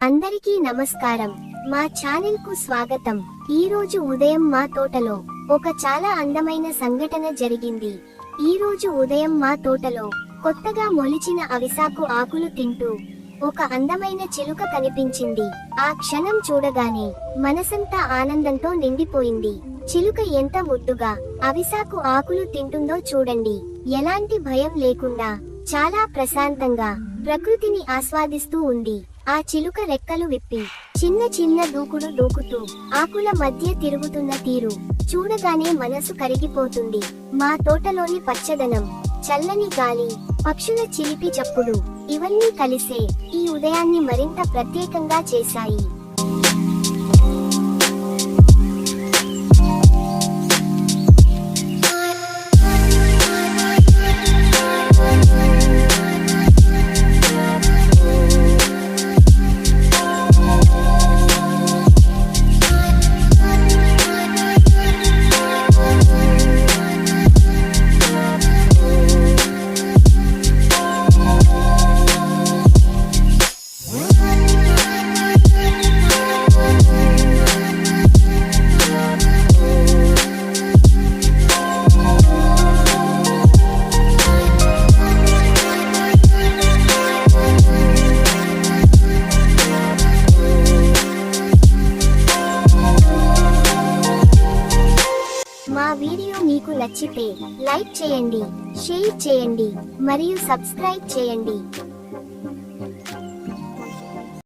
అందరికీ నమస్కారం. మా ఛానల్ కు స్వాగతం. ఈ రోజు ఉదయం మా తోటలో ఒక చాలా అందమైన సంఘటన జరిగింది. ఈ రోజు ఉదయం మా తోటలో కొత్తగా మొలిచిన అవిసాకు ఆకులు తింటూ ఒక అందమైన చిలుక కనిపించింది. ఆ క్షణం చూడగానే మనసంతా ఆనందంతో నిండిపోయింది. చిలుక ఎంత ముద్దుగా అవిసాకు ఆకులు తింటుందో చూడండి. ఎలాంటి భయం లేకుండా చాలా ప్రశాంతంగా ప్రకృతిని ఆస్వాదిస్తూ ఉంది. ఆ చిలుక రెక్కలు విప్పి చిన్న చిన్న దూకుడు దూకుతూ ఆకుల మధ్య తిరుగుతున్న తీరు చూడగానే మనసు కరిగిపోతుంది. మా తోటలోని పచ్చదనం, చల్లని గాలి, పక్షుల చిలిపి చప్పుడు ఇవన్నీ కలిసే ఈ ఉదయాన్ని మరింత ప్రత్యేకంగా చేశాయి. మా వీడియో మీకు నచ్చితే లైక్ చేయండి, షేర్ చేయండి మరియు సబ్స్క్రైబ్ చేయండి.